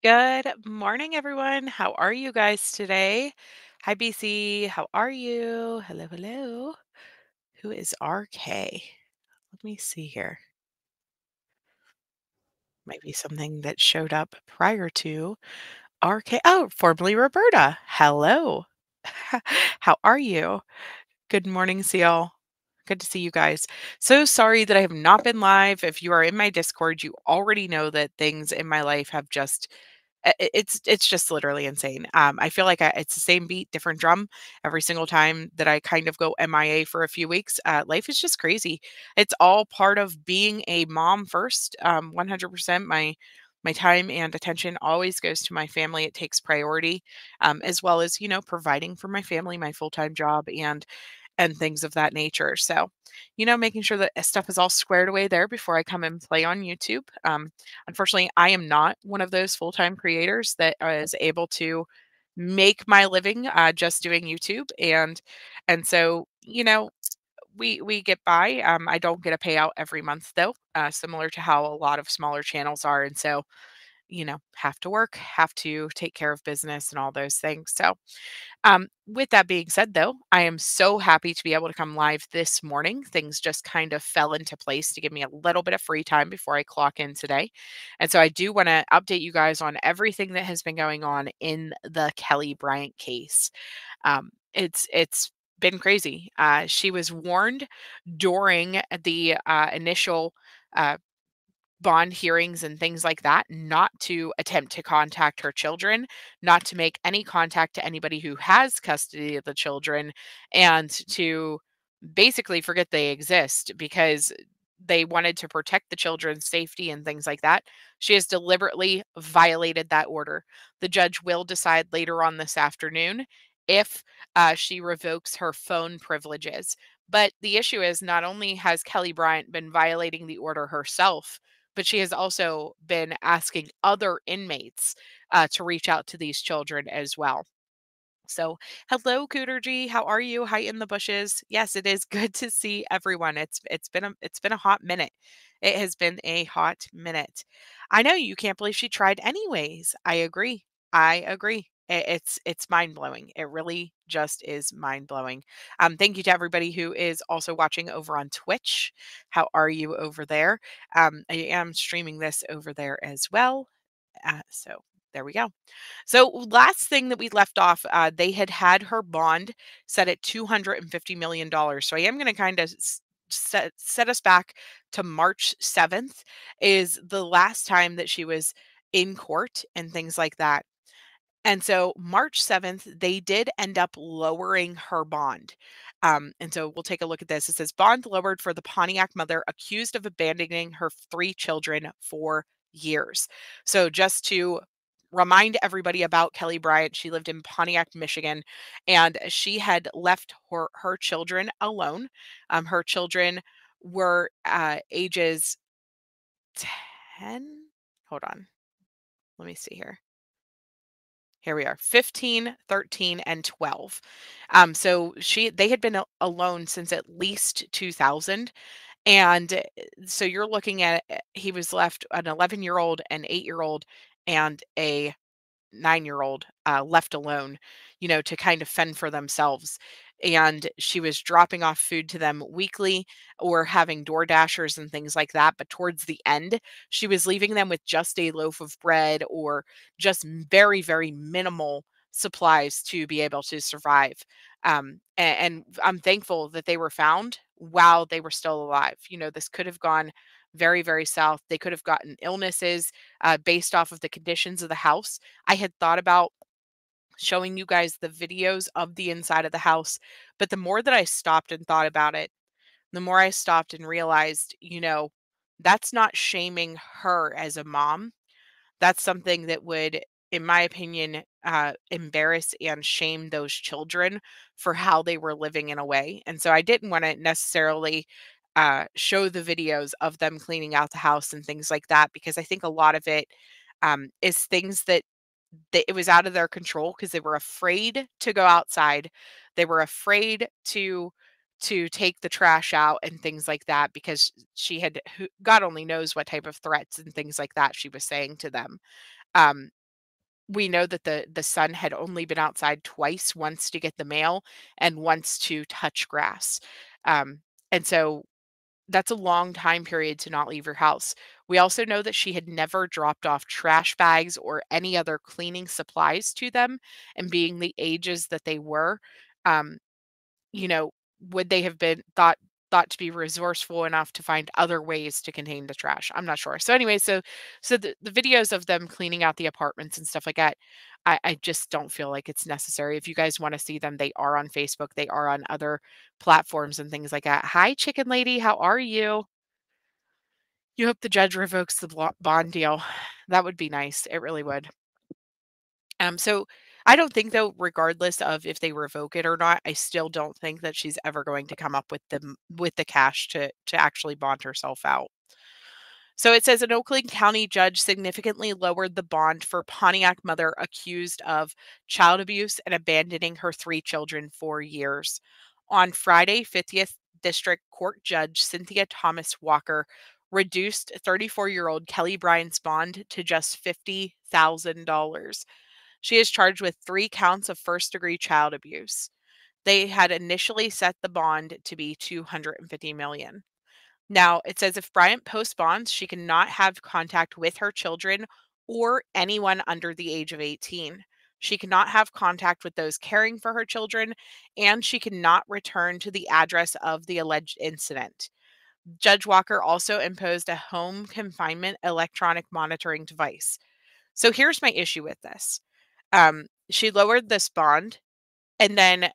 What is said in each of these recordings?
Good morning, everyone. How are you guys today? Hi, BC. How are you? Hello, hello. Who is RK? Let me see here. Might be something that showed up prior to RK. Oh, formerly Roberta. Hello. How are you? Good morning, Seal. Good to see you guys. So sorry that I have not been live. If you are in my Discord, you already know that things in my life have just it's just literally insane. I feel like it's the same beat, different drum every single time that I kind of go MIA for a few weeks. Life is just crazy. It's all part of being a mom first. 100% my time and attention always goes to my family. It takes priority, as well as providing for my family, my full time job, and things of that nature. So, making sure that stuff is all squared away there before I come and play on YouTube. Unfortunately, I am not one of those full time creators that is able to make my living just doing YouTube, and so we get by. I don't get a payout every month though, similar to how a lot of smaller channels are, and so have to work, have to take care of business and all those things. So with that being said, though, I am so happy to be able to come live this morning. Things just kind of fell into place to give me a little bit of free time before I clock in today. And so I do want to update you guys on everything that has been going on in the Kelli Bryant case. It's been crazy. She was warned during the initial uh, bond hearings and things like that, not to attempt to contact her children, not to make any contact to anybody who has custody of the children, and to basically forget they exist because they wanted to protect the children's safety and things like that. She has deliberately violated that order. The judge will decide later on this afternoon if she revokes her phone privileges. But the issue is not only has Kelli Bryant been violating the order herself, but she has also been asking other inmates to reach out to these children as well. So, hello, Cooter G. How are you? Hi in the bushes. Yes, it is good to see everyone. It's been a hot minute. It has been a hot minute. I know you can't believe she tried anyways. I agree. I agree. It's mind blowing. It really just is mind blowing. Thank you to everybody who is also watching over on Twitch. How are you over there? I am streaming this over there as well. So there we go. So last thing that we left off, they had her bond set at $250 million. So I am going to kind of set us back to March 7th is the last time that she was in court and things like that. And so March 7th, they did end up lowering her bond. And so we'll take a look at this. It says bond lowered for the Pontiac mother accused of abandoning her three children for years. So just to remind everybody about Kelli Bryant, she lived in Pontiac, Michigan, and she had left her children alone. Her children were ages 10. Hold on. Let me see here. Here we are, 15, 13, and 12. So they had been alone since at least 2000. And so you're looking at he was left an 11-year-old, an 8-year-old, and a 9-year-old left alone, to kind of fend for themselves. And she was dropping off food to them weekly or having door dashers and things like that. But towards the end, she was leaving them with just a loaf of bread or just very, very minimal supplies to be able to survive. And I'm thankful that they were found while they were still alive. This could have gone very, very south. They could have gotten illnesses based off of the conditions of the house. I had thought about showing you guys the videos of the inside of the house, but the more that I stopped and thought about it, the more I stopped and realized, that's not shaming her as a mom. That's something that would, in my opinion, embarrass and shame those children for how they were living in a way. And so I didn't want to necessarily show the videos of them cleaning out the house and things like that, because I think a lot of it is things that it was out of their control because they were afraid to go outside. They were afraid to take the trash out and things like that because she had God only knows what type of threats and things like that she was saying to them. Um, We know that the son had only been outside twice, once to get the mail and once to touch grass. Um, and so that's a long time period to not leave your house. We also know that she had never dropped off trash bags or any other cleaning supplies to them, and being the ages that they were, um, you know, would they have been thought to be resourceful enough to find other ways to contain the trash? I'm not sure. So anyway, so the videos of them cleaning out the apartments and stuff like that, I just don't feel like it's necessary. If you guys want to see them, they are on Facebook, they are on other platforms and things like that. Hi, chicken lady, how are you? You hope the judge revokes the bond deal. That would be nice. It really would. So I don't think though, regardless of if they revoke it or not, I still don't think that she's ever going to come up with the cash to actually bond herself out. So it says an Oakland County judge significantly lowered the bond for Pontiac mother accused of child abuse and abandoning her three children for years. On Friday, 50th District Court Judge Cynthia Thomas Walker reduced 34-year-old Kelli Bryant's bond to just $50,000. She is charged with 3 counts of first-degree child abuse. They had initially set the bond to be 250 million. Now, it says if Bryant posts bonds, she cannot have contact with her children or anyone under the age of 18. She cannot have contact with those caring for her children, and she cannot return to the address of the alleged incident. Judge Walker also imposed a home confinement electronic monitoring device. So here's my issue with this. She lowered this bond, and then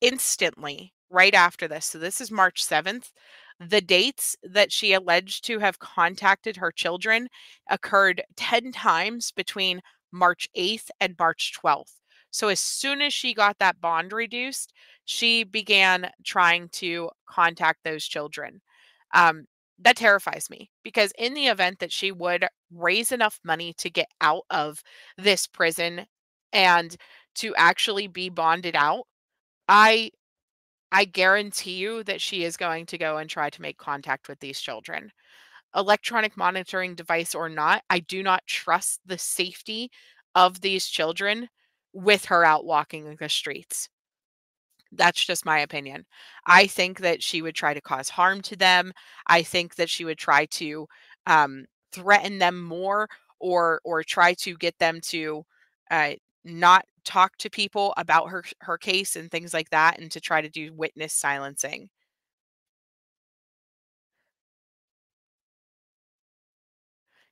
instantly, right after this, so this is March 7th, the dates that she alleged to have contacted her children occurred 10 times between March 8th and March 12th. So as soon as she got that bond reduced, she began trying to contact those children. Um, that terrifies me because in the event that she would raise enough money to get out of this prison and to actually be bonded out, I I guarantee you that she is going to go and try to make contact with these children. Electronic monitoring device or not, I do not trust the safety of these children with her out walking the streets. That's just my opinion. I think that she would try to cause harm to them. I think that she would try to threaten them more, or try to get them to uh, not talk to people about her case and things like that, and to try to do witness silencing.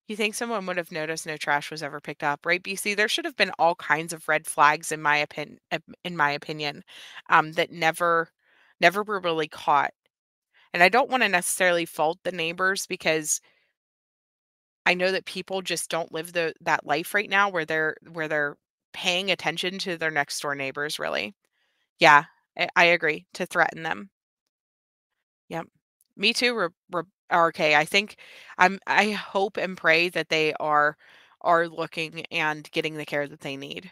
You think someone would have noticed no trash was ever picked up, right, BC? There should have been all kinds of red flags in my opinion, that never were really caught. And I don't wanna necessarily fault the neighbors because I know that people just don't live that life right now where they're paying attention to their next door neighbors, really. Yeah, I agree, to threaten them. Yep. Me too, RK. I think I hope and pray that they are looking and getting the care that they need.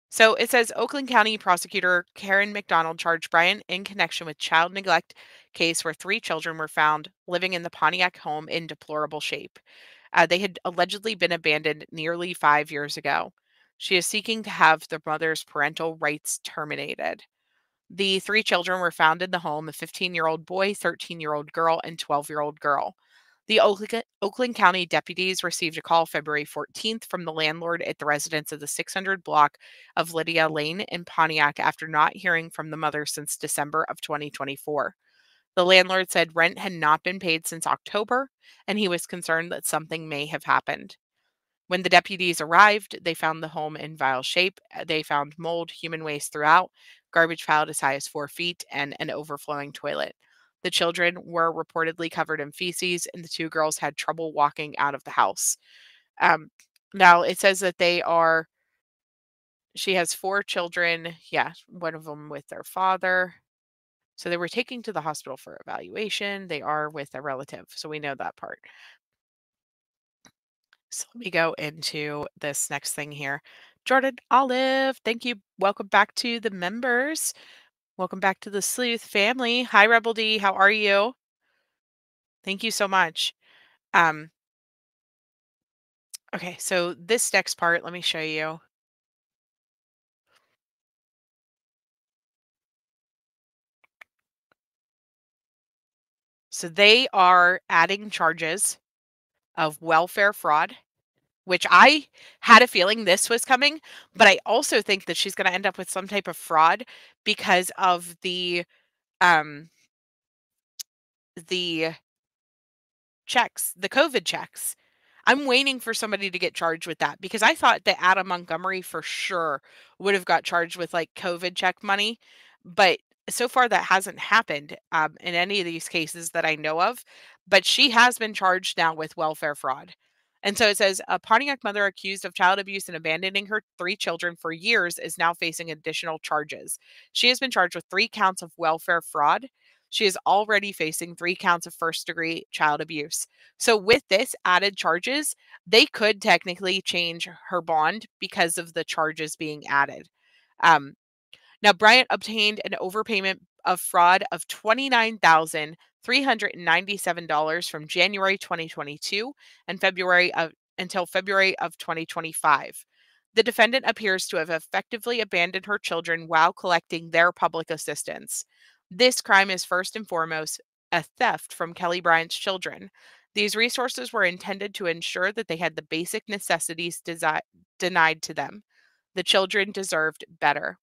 So it says Oakland County Prosecutor Karen McDonald charged Bryant in connection with child neglect case where 3 children were found living in the Pontiac home in deplorable shape. They had allegedly been abandoned nearly 5 years ago. She is seeking to have the mother's parental rights terminated. The 3 children were found in the home: a 15-year-old boy, 13-year-old girl, and 12-year-old girl. The Oakland County deputies received a call February 14th from the landlord at the residence of the 600 block of Lydia Lane in Pontiac after not hearing from the mother since December of 2024. The landlord said rent had not been paid since October, and he was concerned that something may have happened. When the deputies arrived, they found the home in vile shape. They found mold, human waste throughout, garbage piled as high as 4 feet, and an overflowing toilet. The children were reportedly covered in feces, and the 2 girls had trouble walking out of the house. Um, Now, it says that she has 4 children. Yeah, one of them with their father. So they were taken to the hospital for evaluation. They are with a relative. So we know that part. So let me go into this next thing here. Jordan Olive, thank you. Welcome back to the members. Welcome back to the Sleuth family. Hi, Rebel D. How are you? Thank you so much. Um, Okay, so this next part, let me show you. So they are adding charges of welfare fraud, which I had a feeling this was coming, but I also think that she's going to end up with some type of fraud because of um the checks, the COVID checks. I'm waiting for somebody to get charged with that because I thought that Adam Montgomery for sure would have got charged with like COVID check money, but so far that hasn't happened in any of these cases that I know of. But she has been charged now with welfare fraud. And so it says a Pontiac mother accused of child abuse and abandoning her three children for years is now facing additional charges. She has been charged with 3 counts of welfare fraud. She is already facing 3 counts of first degree child abuse. So with this added charges, they could technically change her bond because of the charges being added. Um, Now Bryant obtained an overpayment of fraud of $29,397 from January 2022 and February of until February of 2025. The defendant appears to have effectively abandoned her children while collecting their public assistance. This crime is first and foremost a theft from Kelli Bryant's children. These resources were intended to ensure that they had the basic necessities denied to them. The children deserved better.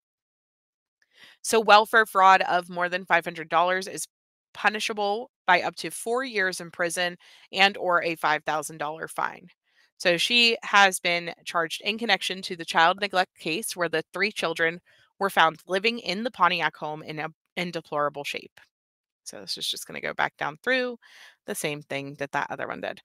So welfare fraud of more than $500 is punishable by up to 4 years in prison and or a $5,000 fine. So she has been charged in connection to the child neglect case where the 3 children were found living in the Pontiac home in deplorable shape. So this is just going to go back down through the same thing that that other one did.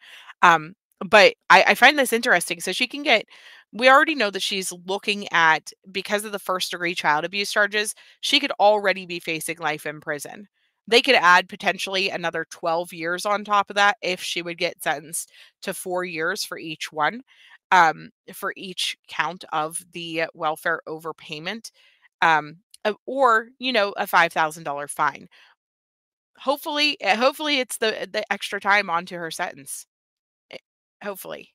But I find this interesting. So she can get, we already know that she's looking at, because of the first degree child abuse charges, she could already be facing life in prison. They could add potentially another 12 years on top of that if she would get sentenced to 4 years for each one, for each count of the welfare overpayment, or, a $5,000 fine. Hopefully it's the extra time onto her sentence. Eh, hopefully.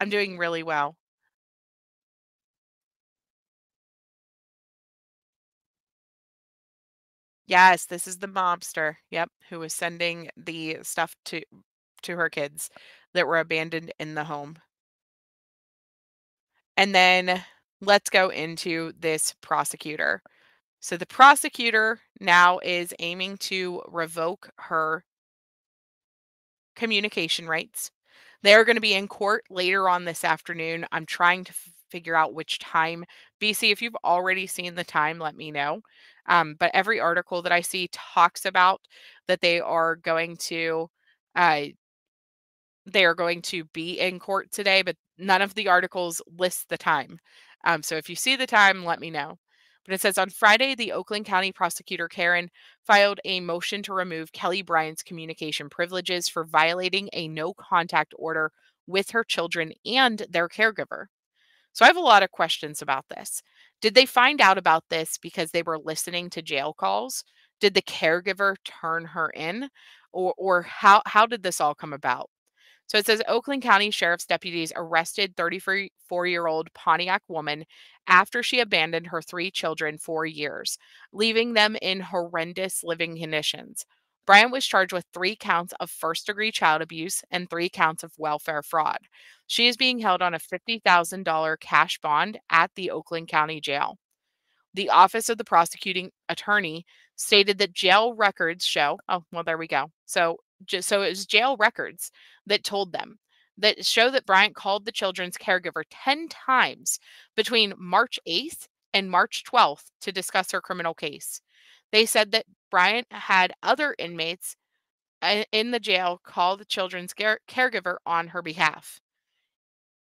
I'm doing really well. Yes, this is the mobster, yep, who was sending the stuff to her kids that were abandoned in the home. And then let's go into this prosecutor. So the prosecutor now is aiming to revoke her communication rights. They're going to be in court later on this afternoon. I'm trying to figure out which time. BC, if you've already seen the time, let me know. But every article that I see talks about that uh, they are going to be in court today, but none of the articles list the time. So if you see the time, let me know. But it says on Friday, the Oakland County Prosecutor Karen filed a motion to remove Kelli Bryant's communication privileges for violating a no contact order with her children and their caregiver. So I have a lot of questions about this. Did they find out about this because they were listening to jail calls? Did the caregiver turn her in? Or how did this all come about? So it says Oakland County Sheriff's deputies arrested 34-year-old Pontiac woman after she abandoned her 3 children for years, leaving them in horrendous living conditions. Bryant was charged with 3 counts of first degree child abuse and 3 counts of welfare fraud. She is being held on a $50,000 cash bond at the Oakland County Jail. The office of the prosecuting attorney stated that jail records show, oh, well, there we go. So it was jail records that told them that show that Bryant called the children's caregiver 10 times between March 8th and March 12th to discuss her criminal case. They said that Bryant had other inmates in the jail call the children's caregiver on her behalf.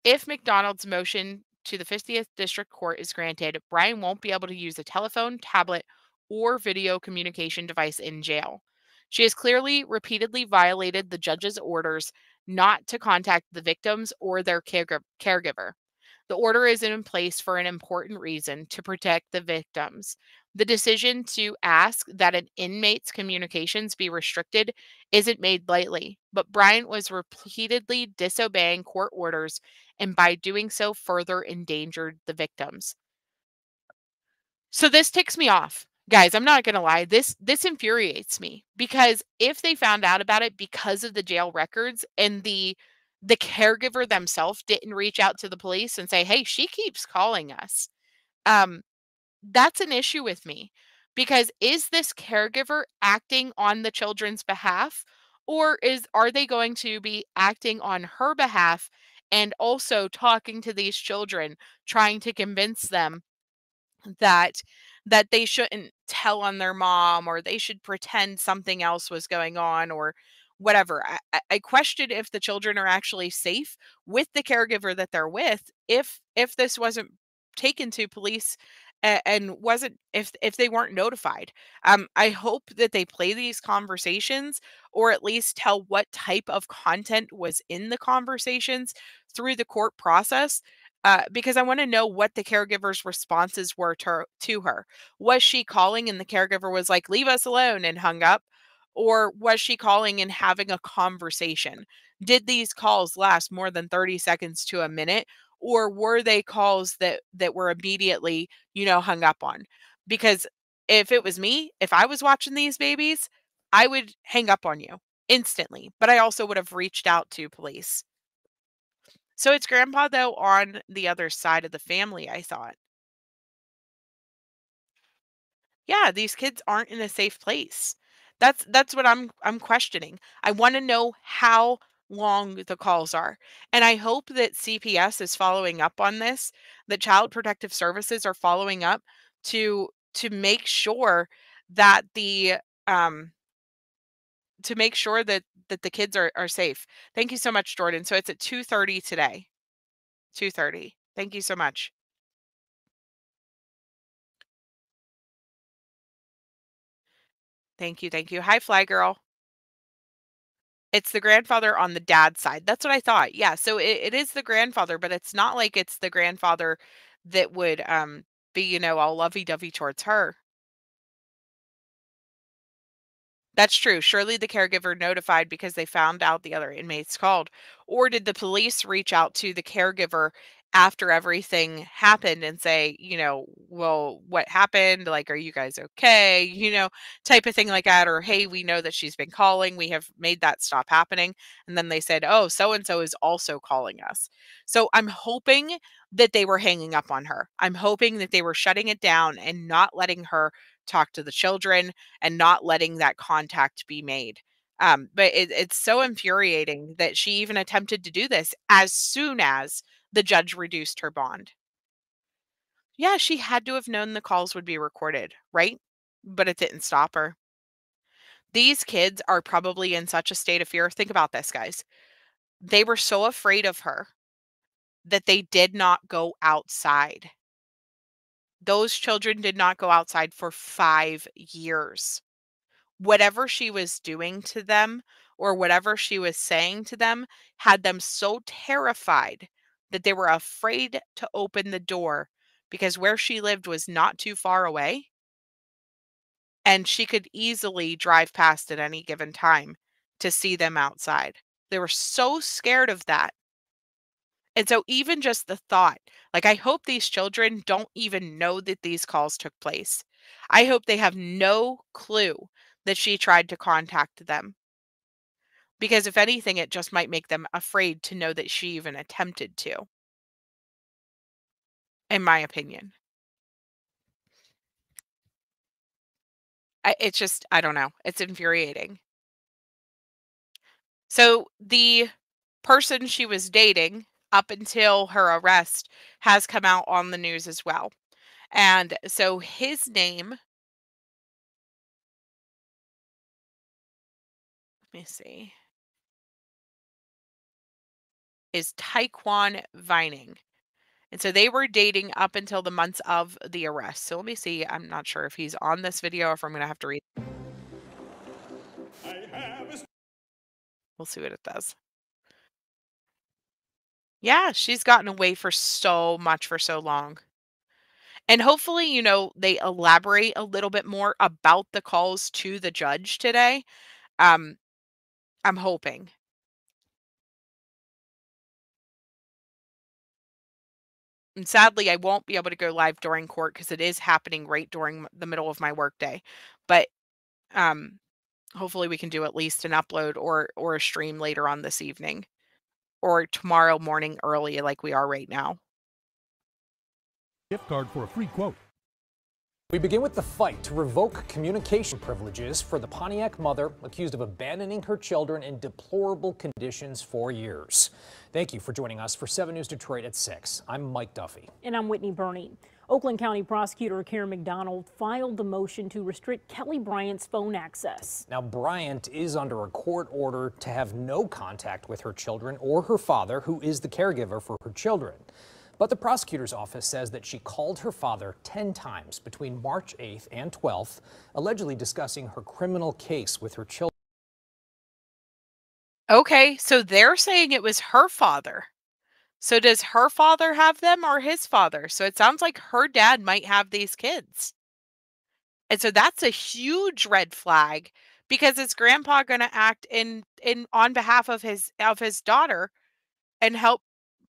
If McDonald's motion to the 50th District Court is granted, Brian won't be able to use a telephone, tablet, or video communication device in jail. She has clearly repeatedly violated the judge's orders not to contact the victims or their caregiver. The order is in place for an important reason: to protect the victims. The decision to ask that an inmate's communications be restricted isn't made lightly, but Bryant was repeatedly disobeying court orders and by doing so further endangered the victims. So this ticks me off. Guys, I'm not going to lie. This infuriates me because if they found out about it because of the jail records and the caregiver themselves didn't reach out to the police and say, "Hey, she keeps calling us." Um that's an issue with me because is this caregiver acting on the children's behalf, or is are they going to be acting on her behalf and also talking to these children, trying to convince them that they shouldn't tell on their mom, or they should pretend something else was going on, or whatever. I question if the children are actually safe with the caregiver that they're with if this wasn't taken to police and wasn't if they weren't notified. I hope that they play these conversations, or at least tell what type of content was in the conversations through the court process, because I want to know what the caregiver's responses were to her. Was she calling and the caregiver was like, "Leave us alone," and hung up? Or was she calling and having a conversation? Did these calls last more than 30 seconds to a minute? Or were they calls that were immediately, hung up on? Because if it was me, if I was watching these babies, I would hang up on you instantly. But I also would have reached out to police. So it's grandpa, though, on the other side of the family, I thought. Yeah, these kids aren't in a safe place. That's what I'm questioning. I wanna know how long the calls are, and I hope that CPS is following up on this, that Child Protective Services are following up to make sure that um the kids are safe. Thank you so much, Jordan. So it's at 2:30 today. 2:30. Thank you so much. Thank you, thank you. Hi, Fly Girl. It's the grandfather on the dad's side. That's what I thought. Yeah, so it is the grandfather, but it's not like it's the grandfather that would be, all lovey-dovey towards her. That's true. Surely the caregiver notified because they found out the other inmates called. Or did the police reach out to the caregiver after everything happened and say, well, what happened? Like, are you guys okay? Type of thing like that. Or, hey, we know that she's been calling. We have made that stop happening. And then they said, oh, so and so is also calling us. So I'm hoping that they were hanging up on her. I'm hoping that they were shutting it down and not letting her talk to the children and not letting that contact be made. But it's so infuriating that she even attempted to do this as soon as the judge reduced her bond. Yeah, she had to have known the calls would be recorded, right? But it didn't stop her. These kids are probably in such a state of fear. Think about this, guys. They were so afraid of her that they did not go outside. Those children did not go outside for 5 years. Whatever she was doing to them or whatever she was saying to them had them so terrified that they were afraid to open the door because where she lived was not too far away and she could easily drive past at any given time to see them outside. They were so scared of that. And so, even just the thought, like, I hope these children don't even know that these calls took place. I hope they have no clue that she tried to contact them. Because if anything, it just might make them afraid to know that she even attempted to, in my opinion. It's just, I don't know. It's infuriating. So the person she was dating up until her arrest has come out on the news as well. And so his name, let me see, is Taekwon Vining. And so they were dating up until the months of the arrest. So let me see. I'm not sure if he's on this video or if I'm going to have to read. We'll see what it does. Yeah, she's gotten away for so much for so long. And hopefully, they elaborate a little bit more about the calls to the judge today. Um, I'm hoping. And sadly, I won't be able to go live during court because it is happening right during the middle of my workday. But um, hopefully, we can do at least an upload or a stream later on this evening or tomorrow morning early, like we are right now. Gift card for a free quote. We begin with the fight to revoke communication privileges for the Pontiac mother accused of abandoning her children in deplorable conditions for years. Thank you for joining us for 7 News Detroit at 6. I'm Mike Duffy. And I'm Whitney Burney. Oakland County Prosecutor Kelli McDonald filed the motion to restrict Kelli Bryant's phone access. Now, Bryant is under a court order to have no contact with her children or her father, who is the caregiver for her children. But the prosecutor's office says that she called her father 10 times between March 8th and 12th, allegedly discussing her criminal case with her children. Okay, so they're saying it was her father. So does her father have them or his father? So it sounds like her dad might have these kids. And so that's a huge red flag because is grandpa going to act in on behalf of his daughter and help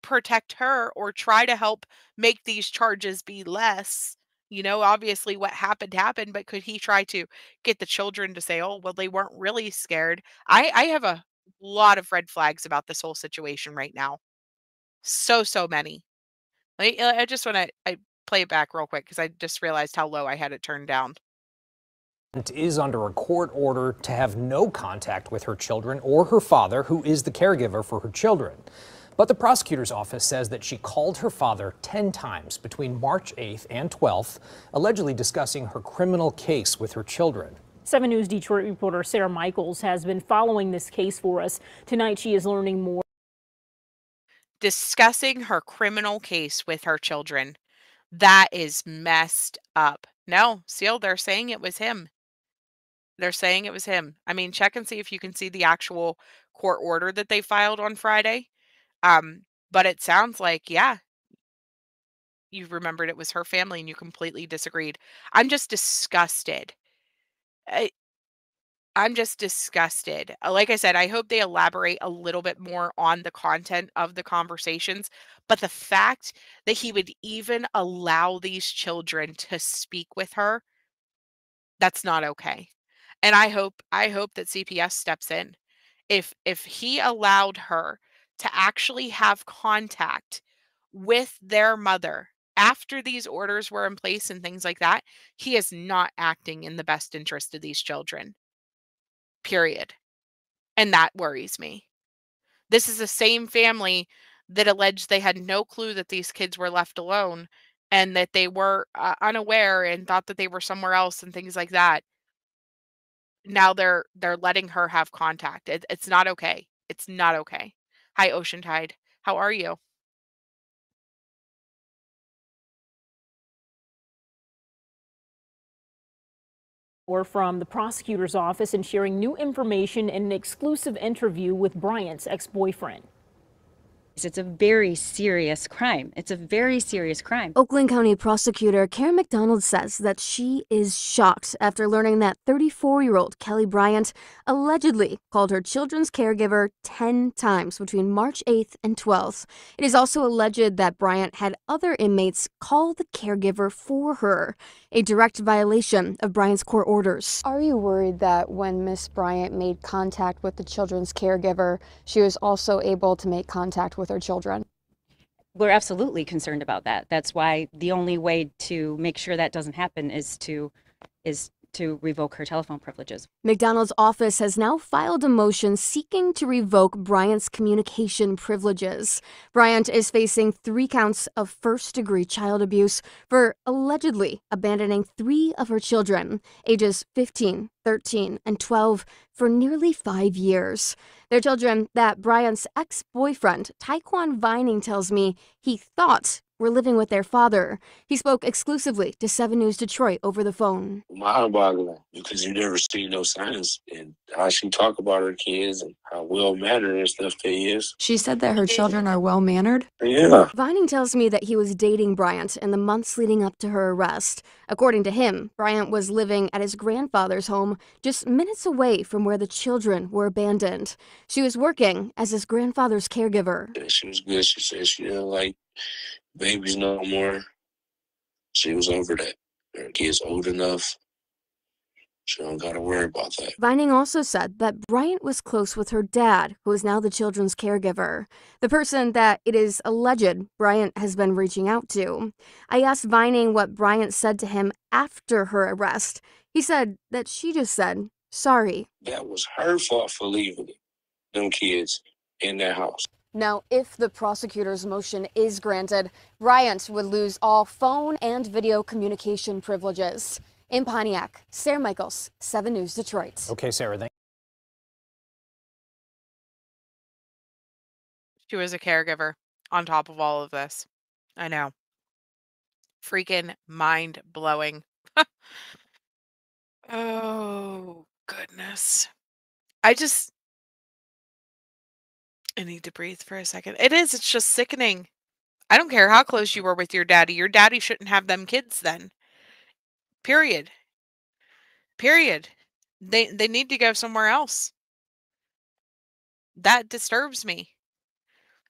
protect her or try to help make these charges be less? Obviously what happened, but could he try to get the children to say, "Oh, well, they weren't really scared?" I have a lot of red flags about this whole situation right now. So many. I just wanna I play it back real quick because I just realized how low I had it turned down. Is under a court order to have no contact with her children or her father, who is the caregiver for her children. But the prosecutor's office says that she called her father 10 times between March 8th and 12th, allegedly discussing her criminal case with her children. 7 News Detroit reporter Sarah Michaels has been following this case for us. Tonight she is learning more. Discussing her criminal case with her children. That is messed up. No, Seal, they're saying it was him. They're saying it was him. I mean, check and see if you can see the actual court order that they filed on Friday. But it sounds like, yeah, you remembered it was her family and you completely disagreed. I'm just disgusted. I, I'm just disgusted. Like I said, I hope they elaborate a little bit more on the content of the conversations, but the fact that he would even allow these children to speak with her, that's not okay. And I hope that CPS steps in. If he allowed her to actually have contact with their mother after these orders were in place and things like that, he is not acting in the best interest of these children. Period. And that worries me. This is the same family that alleged they had no clue that these kids were left alone and that they were unaware and thought that they were somewhere else and things like that. Now they're letting her have contact. It's not okay. It's not okay. Hi, Ocean Tide. How are you? Or from the prosecutor's office and sharing new information in an exclusive interview with Bryant's ex-boyfriend. It's a very serious crime. It's a very serious crime. Oakland County Prosecutor Kelli McDonald says that she is shocked after learning that 34-year-old Kelli Bryant allegedly called her children's caregiver 10 times between March 8th and 12th. It is also alleged that Bryant had other inmates call the caregiver for her, a direct violation of Bryant's court orders. Are you worried that when Miss Bryant made contact with the children's caregiver, she was also able to make contact with her children? We're absolutely concerned about that. That's why the only way to make sure that doesn't happen is to revoke her telephone privileges. McDonald's office has now filed a motion seeking to revoke Bryant's communication privileges. Bryant is facing 3 counts of first-degree child abuse for allegedly abandoning 3 of her children, ages 15, 13, and 12 for nearly 5 years. Their children that Bryant's ex-boyfriend, Taekwon Vining, tells me he thought were living with their father. He spoke exclusively to 7 News Detroit over the phone. Mind-boggling, because you never see no signs and how she talk about her kids and how well-mannered and stuff they is. She said that her children are well-mannered. Yeah. Vining tells me that he was dating Bryant in the months leading up to her arrest. According to him, Bryant was living at his grandfather's home just minutes away from where the children were abandoned. She was working as his grandfather's caregiver. And she was good. She said she didn't like babies no more. She was over that. Her kid's old enough. She don't gotta worry about that. Vining also said that Bryant was close with her dad, who is now the children's caregiver, the person that it is alleged Bryant has been reaching out to. I asked Vining what Bryant said to him after her arrest. He said that she just said, sorry. That was her fault for leaving them kids in that house. Now, if the prosecutor's motion is granted, Bryant would lose all phone and video communication privileges. In Pontiac, Sarah Michaels, 7 News Detroit. Okay, Sarah, thank She was a caregiver on top of all of this. I know. Freaking mind blowing. Oh, goodness. I need to breathe for a second. It's just sickening. I don't care how close you were with your daddy. Your daddy shouldn't have them kids then. Period. Period. They need to go somewhere else. That disturbs me.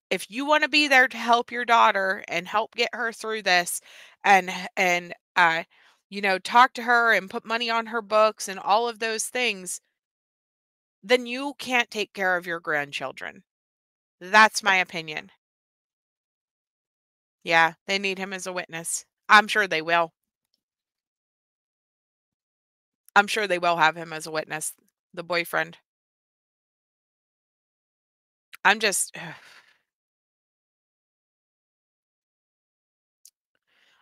If you want to be there to help your daughter and help get her through this and talk to her and put money on her books and all of those things, then you can't take care of your grandchildren. That's my opinion. Yeah, they need him as a witness. I'm sure they will. I'm sure they will have him as a witness, the boyfriend. I'm just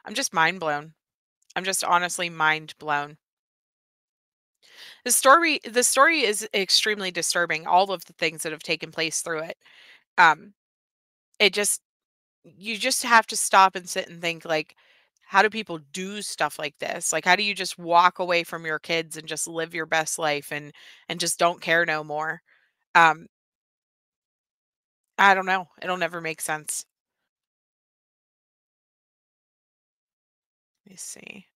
I'm just mind blown. I'm just honestly mind blown. The story is extremely disturbing, all of the things that have taken place through it. Um it just you just have to stop and sit and think, like, how do people do stuff like this? Like, how do you just walk away from your kids and just live your best life and just don't care no more? Um I don't know. It'll never make sense. Let me see.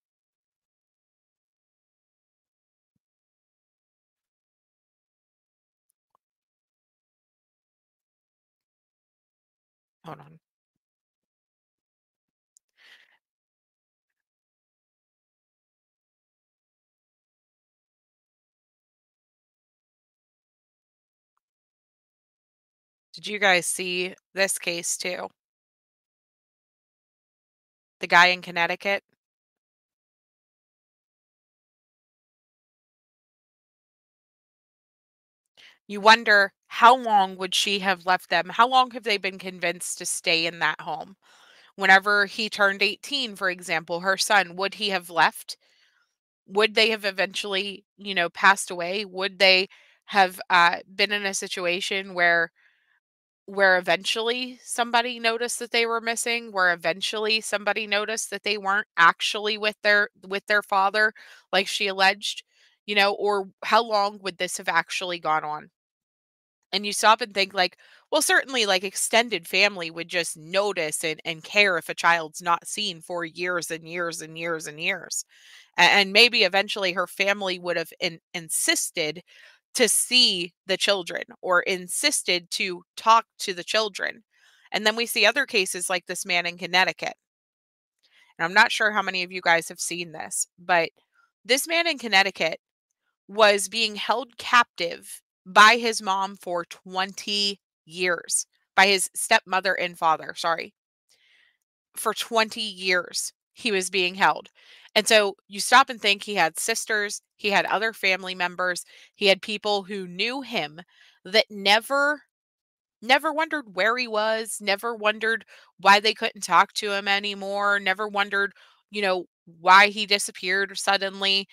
Hold on. Did you guys see this case too? The guy in Connecticut? You wonder, how long would she have left them? How long have they been convinced to stay in that home? Whenever he turned 18, for example, her son, would he have left? Would they have eventually, passed away? Would they have been in a situation where eventually somebody noticed that they were missing, where eventually somebody noticed that they weren't actually with their father like she alleged, or how long would this have actually gone on? And you stop and think, like, well, certainly, like, extended family would just notice and care if a child's not seen for years and years and years and years. And maybe eventually her family would have insisted to see the children or insisted to talk to the children. And then we see other cases like this man in Connecticut. And I'm not sure how many of you guys have seen this, but this man in Connecticut was being held captive by his mom for 20 years, by his stepmother and father, sorry. For 20 years, he was being held. And so you stop and think, he had sisters, he had other family members, he had people who knew him that never wondered where he was, never wondered why they couldn't talk to him anymore, never wondered, why he disappeared suddenly.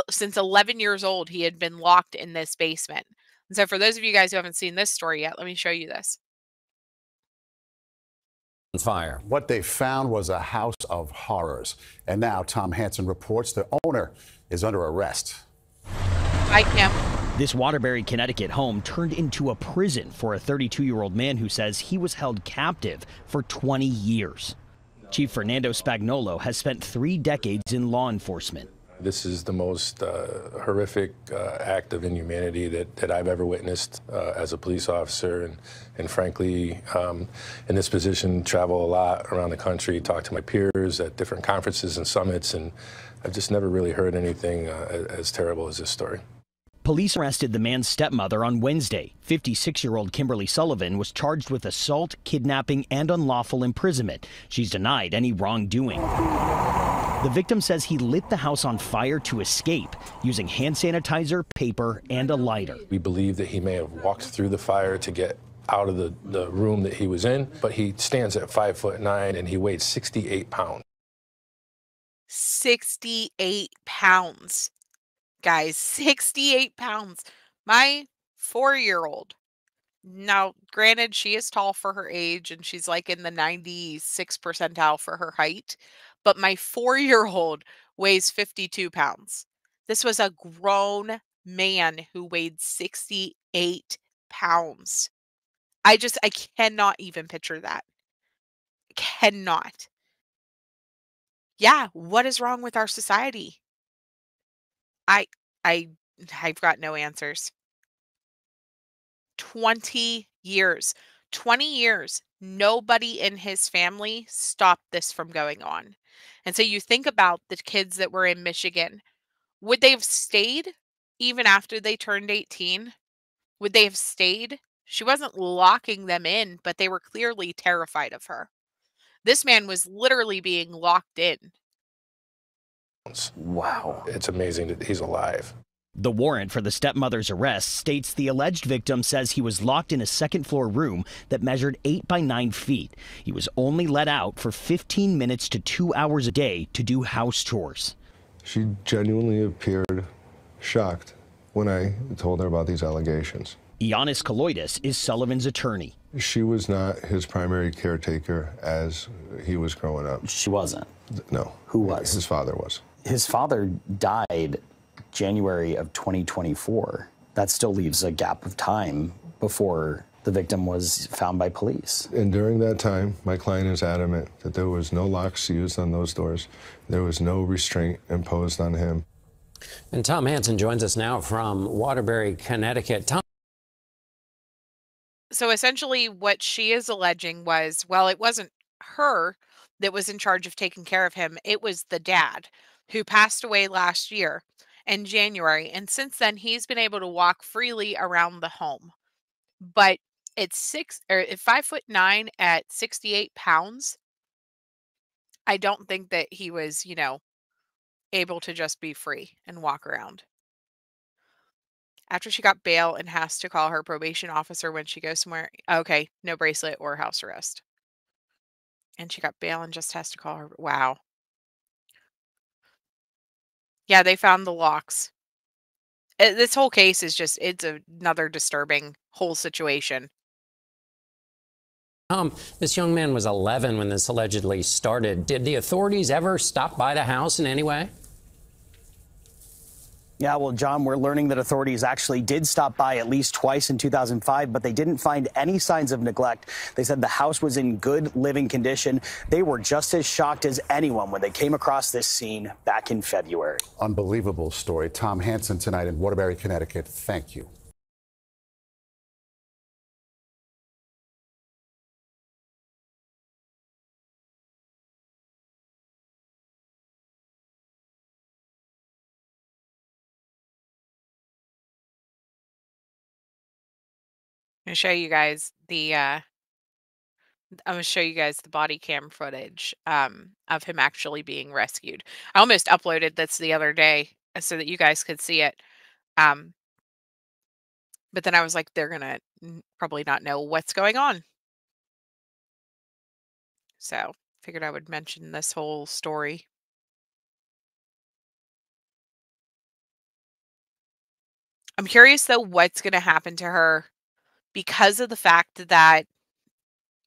Since 11 years old, he had been locked in this basement. And so for those of you guys who haven't seen this story yet, let me show you this. Fire. What they found was a house of horrors. And now Tom Hansen reports the owner is under arrest. Hi, Kim. This Waterbury, Connecticut home turned into a prison for a 32-year-old man who says he was held captive for 20 years. Chief Fernando Spagnolo has spent 3 decades in law enforcement. This is the most horrific act of inhumanity that I've ever witnessed as a police officer. And frankly, in this position, travel a lot around the country, talk to my peers at different conferences and summits, and I've just never really heard anything as terrible as this story. Police arrested the man's stepmother on Wednesday. 56-year-old Kimberly Sullivan was charged with assault, kidnapping, and unlawful imprisonment. She's denied any wrongdoing. The victim says he lit the house on fire to escape using hand sanitizer, paper, and a lighter. We believe that he may have walked through the fire to get out of the room that he was in, but he stands at 5'9" and he weighed 68 pounds. 68 pounds. Guys, 68 pounds. My 4-year-old. Now, granted, she is tall for her age and she's like in the 96th percentile for her height, but my 4-year-old weighs 52 pounds. This was a grown man who weighed 68 pounds. I cannot even picture that. Cannot. Yeah, what is wrong with our society? I I've got no answers. 20 years. 20 years. Nobody in his family stopped this from going on. And so you think about the kids that were in Michigan. Would they have stayed even after they turned 18? Would they have stayed? She wasn't locking them in, but they were clearly terrified of her. This man was literally being locked in. Wow. It's amazing that he's alive. The warrant for the stepmother's arrest states the alleged victim says he was locked in a second-floor room that measured 8 by 9 feet. He was only let out for 15 minutes to 2 hours a day to do house chores. She genuinely appeared shocked when I told her about these allegations. Ioannis Kaloidis is Sullivan's attorney. She was not his primary caretaker as he was growing up. She wasn't? No. Who was? His father was. His father died January of 2024. That still leaves a gap of time before the victim was found by police. And during that time, my client is adamant that there was no locks used on those doors. There was no restraint imposed on him. And Tom Hansen joins us now from Waterbury, Connecticut. Tom. So essentially what she is alleging was, well, it wasn't her that was in charge of taking care of him. It was the dad who passed away last year in January. And since then, he's been able to walk freely around the home. But at 5'9" at 68 pounds, I don't think that he was, able to just be free and walk around. After she got bail and has to call her probation officer when she goes somewhere. Okay, no bracelet or house arrest. And she got bail and just has to call her. Wow. Yeah, they found the locks. This whole case is just, it's another disturbing whole situation. This young man was 11 when this allegedly started. Did the authorities ever stop by the house in any way? Yeah, well, John, we're learning that authorities actually did stop by at least twice in 2005, but they didn't find any signs of neglect. They said the house was in good living condition. They were just as shocked as anyone when they came across this scene back in February. Unbelievable story. Tom Hansen tonight in Waterbury, Connecticut. Thank you. I'm gonna show you guys the body cam footage of him actually being rescued. I almost uploaded this the other day so that you guys could see it. But then I was like, they're gonna probably not know what's going on. So figured I would mention this whole story. I'm curious, though, what's going to happen to her because of the fact that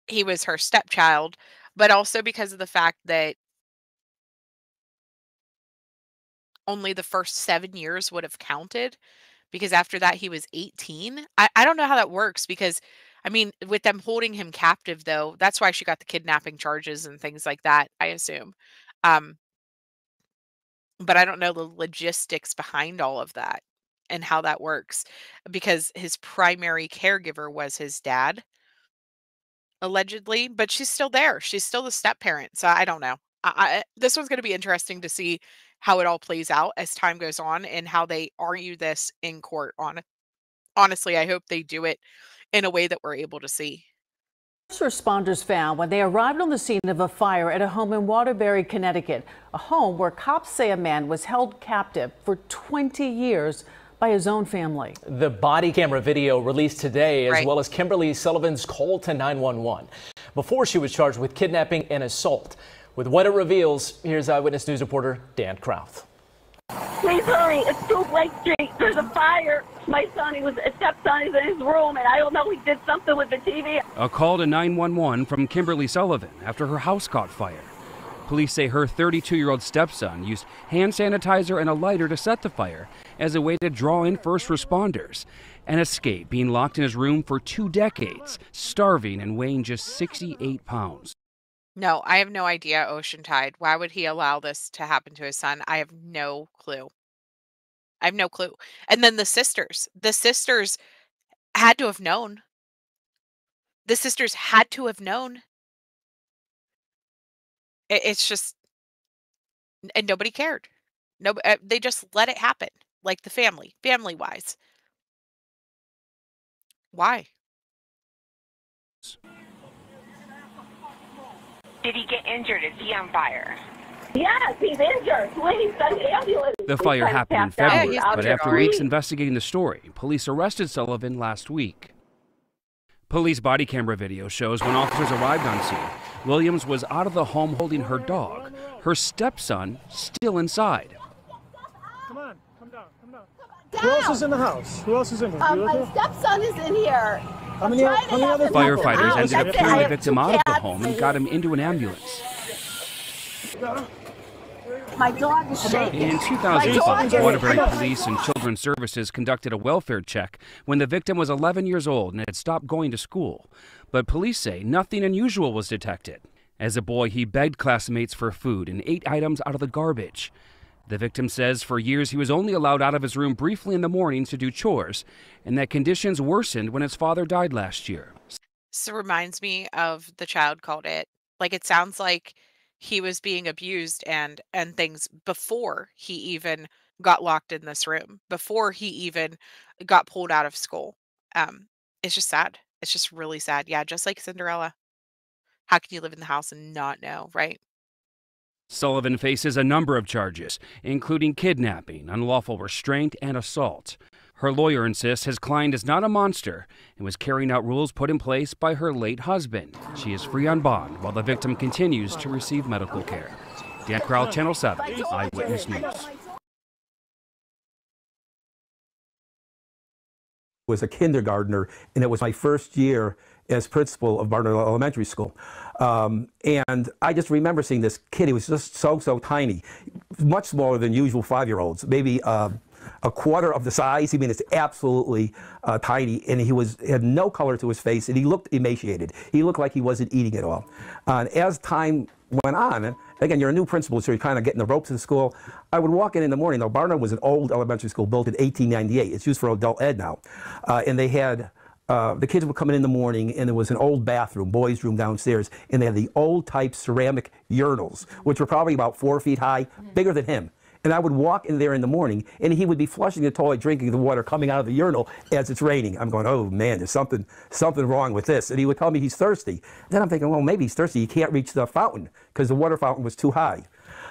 he was her stepchild, but also because of the fact that only the first 7 years would have counted, because after that he was 18. I don't know how that works because, I mean, with them holding him captive, though, that's why she got the kidnapping charges and things like that, I assume. Um, but I don't know the logistics behind all of that and how that works because his primary caregiver was his dad, allegedly, but she's still there. She's still the step parent. So I don't know. This one's going to be interesting to see how it all plays out as time goes on and how they argue this in court. Honestly, I hope they do it in a way that we're able to see. First responders found when they arrived on the scene of a fire at a home in Waterbury, Connecticut, a home where cops say a man was held captive for 20 years by his own family. The body camera video released today, as well as Kimberly Sullivan's call to 911 before she was charged with kidnapping and assault. With what it reveals, here's Eyewitness News reporter Dan Krauth. Please hurry, it's 2 Blake Street. There's a fire. My son, a stepson, is in his room, and I don't know, he did something with the TV. A call to 911 from Kimberly Sullivan after her house caught fire. Police say her 32-year-old stepson used hand sanitizer and a lighter to set the fire as a way to draw in first responders and escape being locked in his room for 2 decades, starving and weighing just 68 pounds. No, I have no idea, Ocean Tide. Why would he allow this to happen to his son? I have no clue. I have no clue. And then the sisters had to have known. The sisters had to have known. It's just, and nobody cared. No, they just let it happen, like the family-wise. Why? Did he get injured? Is he on fire? Yes, he's injured. Please send the ambulance. The fire happened in passed out. February, but after weeks investigating the story, police arrested Sullivan last week. Police body camera video shows when officers arrived on scene, Williams was out of the home holding her dog, her stepson still inside. Come on, come down. Who else is in the house? Who else is in here? My stepson is in here. How many other people? Firefighters ended up pulling the victim out of the home and got him into an ambulance. My dog is shaking. In 2005, Waterbury Police and Children's Services conducted a welfare check when the victim was 11 years old and had stopped going to school. But police say nothing unusual was detected. As a boy, he begged classmates for food and ate items out of the garbage. The victim says for years he was only allowed out of his room briefly in the mornings to do chores, and that conditions worsened when his father died last year. This reminds me of The Child Called It. Like, it sounds like he was being abused and things before he even got locked in this room, before he even got pulled out of school. It's just sad. It's just really sad. Yeah, just like Cinderella. How can you live in the house and not know, right? Sullivan faces a number of charges, including kidnapping, unlawful restraint, and assault. Her lawyer insists his client is not a monster and was carrying out rules put in place by her late husband. She is free on bond while the victim continues to receive medical care. Dan Crowell, Channel 7, Eyewitness News. Was a kindergartner, and it was my first year as principal of Barnard Elementary School. And I just remember seeing this kid. He was just so tiny, much smaller than usual 5-year-olds, maybe a quarter of the size. I mean, it's absolutely tiny, and he had no color to his face, and he looked emaciated. He looked like he wasn't eating at all. And as time went on, and again, you're a new principal, so you're kind of getting the ropes of school. I would walk in the morning. Now, Barnard was an old elementary school built in 1898. It's used for adult ed now. And they had, the kids would come in the morning, and there was an old bathroom, boys' room downstairs, and they had the old-type ceramic urinals, which were probably about 4 feet high, bigger than him. And I would walk in there in the morning, and he would be flushing the toilet, drinking the water coming out of the urinal as it's raining. I'm going, oh man, there's something wrong with this. And he would tell me he's thirsty. Then I'm thinking, well, maybe he's thirsty. He can't reach the fountain because the water fountain was too high.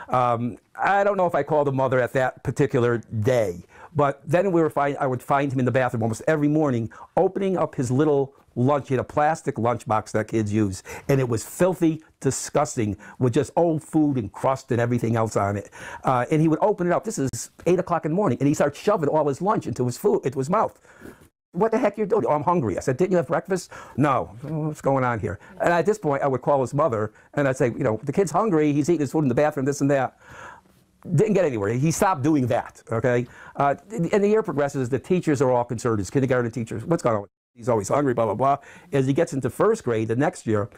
I don't know if I called the mother at that particular day, but then I would find him in the bathroom almost every morning, opening up his little lunch. He had a plastic lunchbox that kids use, and it was filthy, disgusting, with just old food and crust and everything else on it. And he would open it up. This is 8 o'clock in the morning, and he started shoving all his lunch into his food, into his mouth. What the heck are you doing? Oh, I'm hungry. I said, didn't you have breakfast? No. What's going on here? And at this point, I would call his mother, and I'd say, you know, the kid's hungry. He's eating his food in the bathroom, this and that. Didn't get anywhere. He stopped doing that, okay? And the year progresses, the teachers are all concerned. His kindergarten teachers, what's going on? He's always hungry, blah, blah, blah. As he gets into first grade, the next year,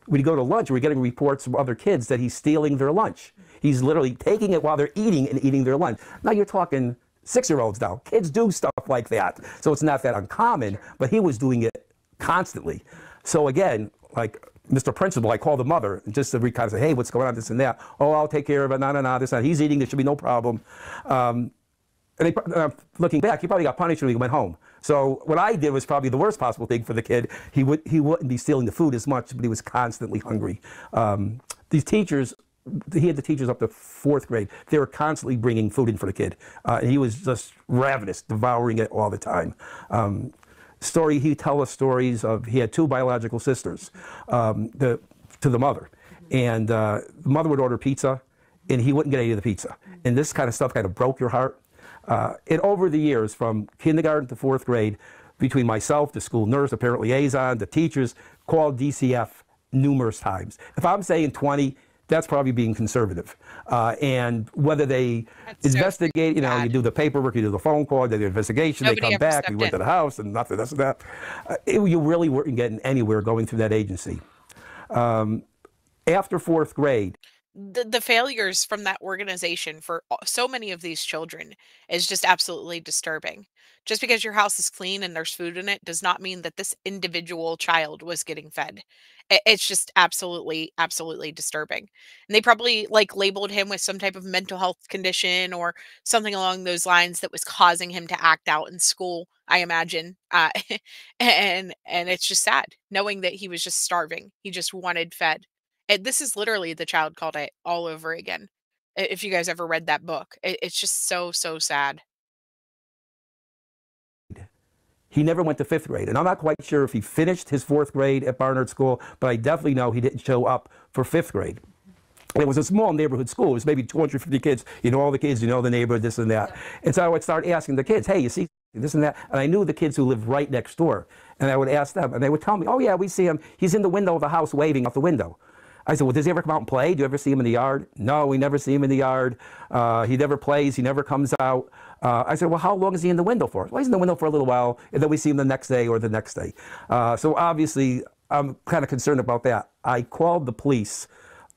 when you go to lunch, we're getting reports from other kids that he's stealing their lunch. He's literally taking it while they're eating and eating their lunch. Now you're talking 6-year-olds now. Kids do stuff like that. So it's not that uncommon, but he was doing it constantly. So again, like Mr. Principal, I called the mother just to kind of say, hey, what's going on, this and that. Oh, I'll take care of it. No, this and that. He's eating. There should be no problem. And looking back, he probably got punished when he went home. So what I did was probably the worst possible thing for the kid. He wouldn't be stealing the food as much, but he was constantly hungry. These teachers, he had the teachers up to 4th grade. They were constantly bringing food in for the kid. And he was just ravenous, devouring it all the time. He'd tell us stories of, he had 2 biological sisters to the mother. And the mother would order pizza, and he wouldn't get any of the pizza. And this kind of stuff kind of broke your heart. And over the years, from kindergarten to 4th grade, between myself, the school nurse, the parent liaison, the teachers, called DCF numerous times. If I'm saying 20, that's probably being conservative. And whether they investigate, you know, you do the paperwork, you do the phone call, they do the investigation, they come back, we went to the house, and nothing, this and that. You really weren't getting anywhere going through that agency. After 4th grade, the failures from that organization for so many of these children is just absolutely disturbing. Just because your house is clean and there's food in it does not mean that this individual child was getting fed. It's just absolutely, absolutely disturbing. And they probably like labeled him with some type of mental health condition or something along those lines that was causing him to act out in school, I imagine. And it's just sad knowing that he was just starving. He just wanted fed. And this is literally The Child Called It all over again. If you guys ever read that book, it's just so, so sad. he never went to 5th grade. And I'm not quite sure if he finished his 4th grade at Barnard School, but I definitely know he didn't show up for 5th grade. It was a small neighborhood school. It was maybe 250 kids. You know all the kids, you know the neighborhood, this and that. And so I would start asking the kids, hey, you see this and that? And I knew the kids who lived right next door. And I would ask them, and they would tell me, oh yeah, we see him. He's in the window of the house waving out the window. I said, well, does he ever come out and play? Do you ever see him in the yard? No, we never see him in the yard. He never plays. He never comes out. I said, well, how long is he in the window for? Well, he's in the window for a little while, and then we see him the next day or the next day. So obviously, I'm kind of concerned about that. I called the police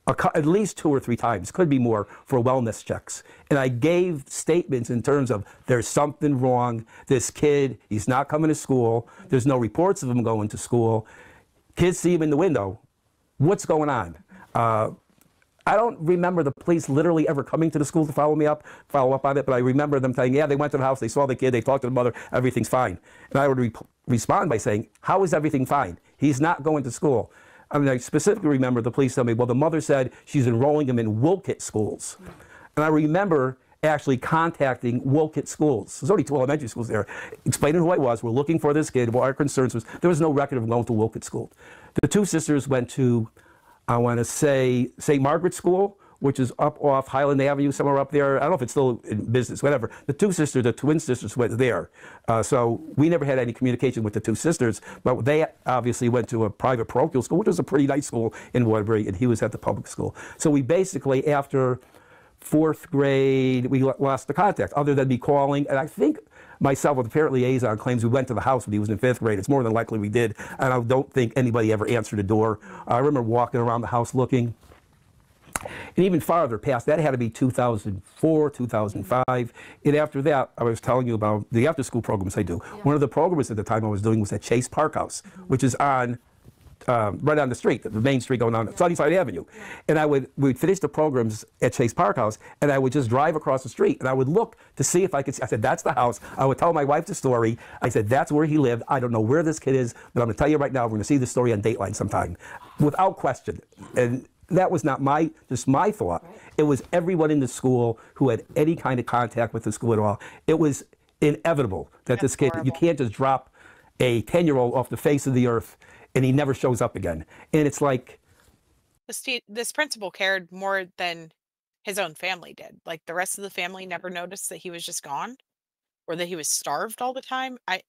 at least 2 or 3 times, could be more, for wellness checks. And I gave statements in terms of there's something wrong. This kid, he's not coming to school. There's no reports of him going to school. Kids see him in the window. What's going on? I don't remember the police literally ever coming to the school to follow up on it, but I remember them saying, yeah, they went to the house, they saw the kid, they talked to the mother, everything's fine. And I would respond by saying, how is everything fine? He's not going to school. I mean, I specifically remember the police telling me, well, the mother said she's enrolling him in Wolcott schools. And I remember actually contacting Wolcott schools. There's only 2 elementary schools there, explaining who I was. We're looking for this kid. What our concerns was, there was no record of him going to Wolcott school. The 2 sisters went to, I want to say, St. Margaret's School, which is up off Highland Avenue, somewhere up there. I don't know if it's still in business, whatever. The 2 sisters, the twin sisters, went there. So we never had any communication with the 2 sisters, but they obviously went to a private parochial school, which was a pretty nice school in Waterbury, and he was at the public school. So we basically, after 4th grade, we lost the contact, other than me calling. And I think myself with the parent liaison claims we went to the house when he was in 5th grade. It's more than likely we did. And I don't think anybody ever answered the door. I remember walking around the house looking. And even farther past, that had to be 2004, 2005. And after that, I was telling you about the after-school programs I do. Yeah. One of the programs at the time I was doing was at Chase Park House, which is on right on the street, the main street going on Sunnyside Avenue. And we'd finish the programs at Chase Park House, and I would just drive across the street, and I would look to see if I could see. I said, that's the house. I would tell my wife the story. I said, that's where he lived. I don't know where this kid is, but I'm going to tell you right now, we're going to see the story on Dateline sometime, without question. And that was not just my thought. It was everyone in the school who had any kind of contact with the school at all. It was inevitable that this kid, you can't just drop a 10-year-old off the face of the earth, and he never shows up again. And it's like, This principal cared more than his own family did. Like, the rest of the family never noticed that he was just gone or that he was starved all the time. I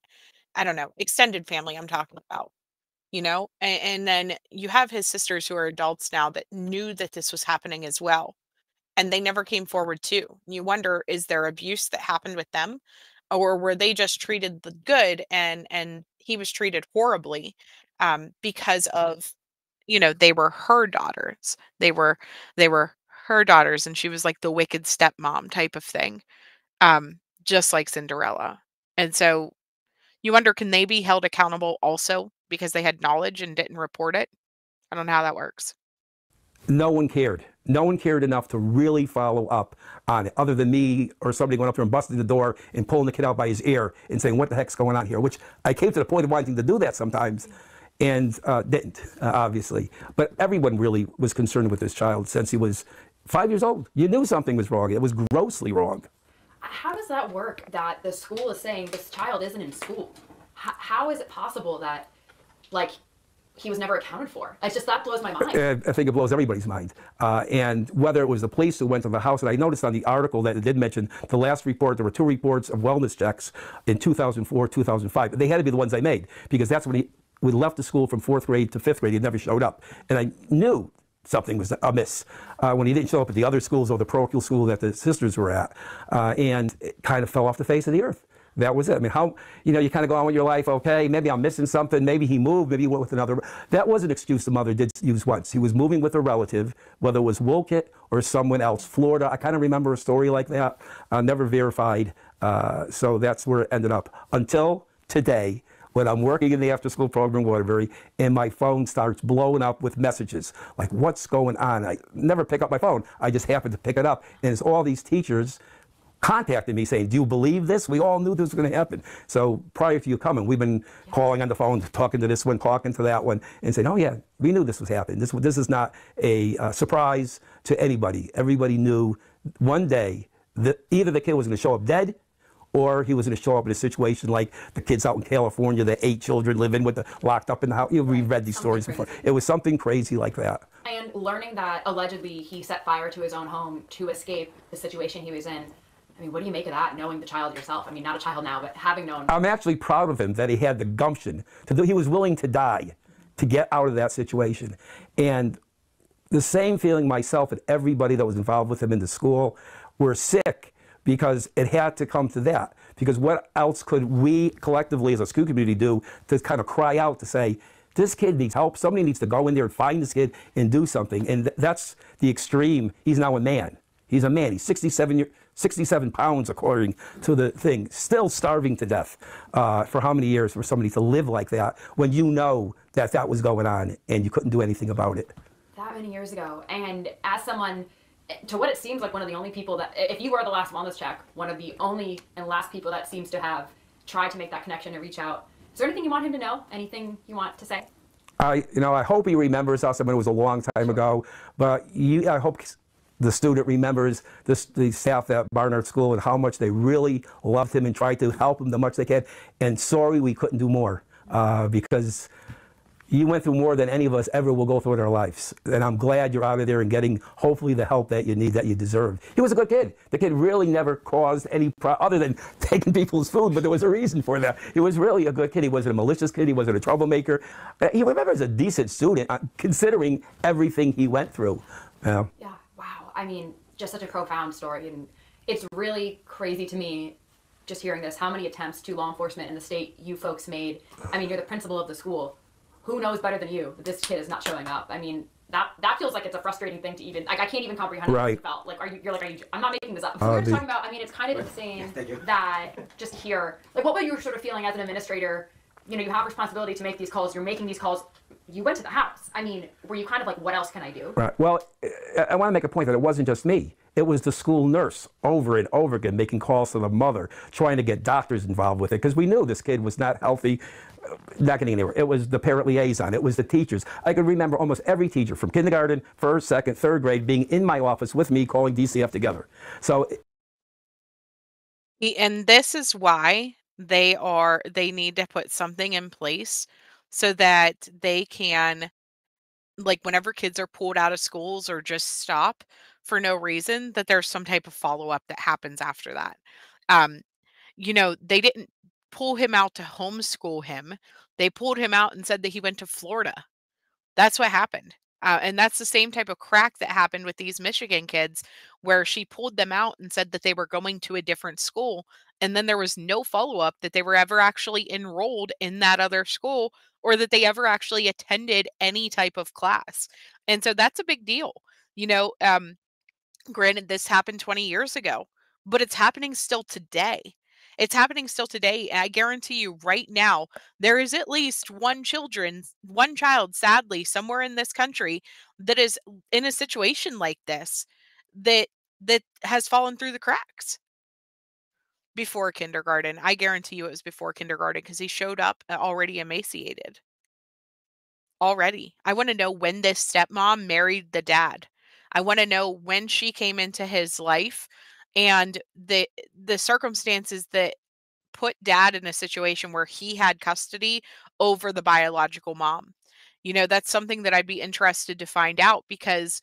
don't know. Extended family I'm talking about, you know? And then you have his sisters who are adults now that knew that this was happening as well, and they never came forward too. You wonder, is there abuse that happened with them, or were they just treated the good and he was treated horribly because of, they were her daughters. They were her daughters, and she was like the wicked stepmom type of thing, just like Cinderella. And so you wonder, can they be held accountable also because they had knowledge and didn't report it? I don't know how that works. no one cared. No one cared enough to really follow up on it, other than me or somebody going up there and busting the door and pulling the kid out by his ear and saying, what the heck's going on here? Which I came to the point of wanting to do that sometimes and didn't, obviously. But everyone really was concerned with this child since he was 5 years old. You knew something was wrong. It was grossly wrong. How does that work that the school is saying this child isn't in school? How is it possible that, like, he was never accounted for? It's just, that blows my mind. I think it blows everybody's mind. And whether it was the police who went to the house, and I noticed on the article that it did mention the last report, there were 2 reports of wellness checks in 2004, 2005. They had to be the ones I made, because that's when we left the school from 4th grade to 5th grade. He never showed up. And I knew something was amiss when he didn't show up at the other schools or the parochial school that the sisters were at. And it kind of fell off the face of the earth. That was it. I mean, how, you kind of go on with your life, okay, maybe I'm missing something, maybe he moved, maybe he went with another. That was an excuse the mother did use once. He was moving with a relative, whether it was Wolcott or someone else, Florida. I kind of remember a story like that, never verified. So that's where it ended up. Until today, when I'm working in the after-school program in Waterbury, and my phone starts blowing up with messages, like, what's going on? I never pick up my phone. I just happen to pick it up, and it's all these teachers contacted me saying, do you believe this? We all knew this was going to happen. So prior to you coming, we've been calling on the phone, talking to this one, talking to that one, and saying, oh yeah, we knew this was happening. This is not a surprise to anybody. Everybody knew one day that either the kid was going to show up dead, or he was going to show up in a situation like the kids out in California, the 8 children living with locked up in the house. We've read these stories before. It was something crazy like that. And learning that allegedly he set fire to his own home to escape the situation he was in. I mean, what do you make of that, knowing the child yourself? I mean, not a child now, but having known. I'm actually proud of him that he had the gumption to do. He was willing to die to get out of that situation. And the same feeling myself and everybody that was involved with him in the school were sick, because it had to come to that. Because what else could we collectively as a school community do to kind of cry out to say, this kid needs help. Somebody needs to go in there and find this kid and do something. And that's the extreme. He's now a man. He's a man. He's 67 pounds, according to the thing, still starving to death. For how many years for somebody to live like that when you know that that was going on and you couldn't do anything about it? That many years ago. And as someone, to what it seems like one of the only people that, if you were the last wellness check, one of the only and last people that seems to have tried to make that connection and reach out. Is there anything you want him to know? Anything you want to say? I hope he remembers us. I mean, it was a long time ago, but I hope the student remembers the staff at Barnard School and how much they really loved him and tried to help him the much they can. And sorry we couldn't do more, because you went through more than any of us ever will go through in our lives. And I'm glad you're out of there and getting, hopefully, the help that you need, that you deserve. He was a good kid. The kid really never caused any other than taking people's food, but there was a reason for that. He was really a good kid. He wasn't a malicious kid. He wasn't a troublemaker. He remembers a decent student, considering everything he went through. Yeah, wow. I mean, just such a profound story. And it's really crazy to me just hearing this, how many attempts to law enforcement in the state you folks made. I mean, you're the principal of the school. Who knows better than you that this kid is not showing up? I mean, that feels like it's a frustrating thing to even, like, I can't even comprehend what you felt. Like, I'm not making this up. So we were talking about, I mean, it's kind of insane that just here, like, what were you sort of feeling as an administrator? You have responsibility to make these calls. You're making these calls. You went to the house. I mean, were you kind of like, what else can I do? Right. Well, I want to make a point that it wasn't just me. It was the school nurse over and over again making calls to the mother, trying to get doctors involved with it, because we knew this kid was not healthy, not getting anywhere. It was the parent liaison. It was the teachers. I could remember almost every teacher from kindergarten, 1st, 2nd, 3rd grade being in my office with me calling DCF together. So, And this is why They need to put something in place so that they can, like, whenever kids are pulled out of schools or just stop for no reason, that there's some type of follow-up that happens after that. Um, they didn't pull him out to homeschool him. They pulled him out and said that he went to Florida. That's what happened. And that's the same type of crack that happened with these Michigan kids, where she pulled them out and said that they were going to a different school. And then there was no follow up that they were ever actually enrolled in that other school or that they ever actually attended any type of class. And so that's a big deal. You know, Granted, this happened 20 years ago, but it's happening still today. It's happening still today. And I guarantee you right now, there is at least one child, sadly, somewhere in this country that is in a situation like this that has fallen through the cracks before kindergarten. I guarantee you it was before kindergarten because he showed up already emaciated. Already. I want to know when this stepmom married the dad. I want to know when she came into his life and the circumstances that put dad in a situation where he had custody over the biological mom. That's something that I'd be interested to find out because,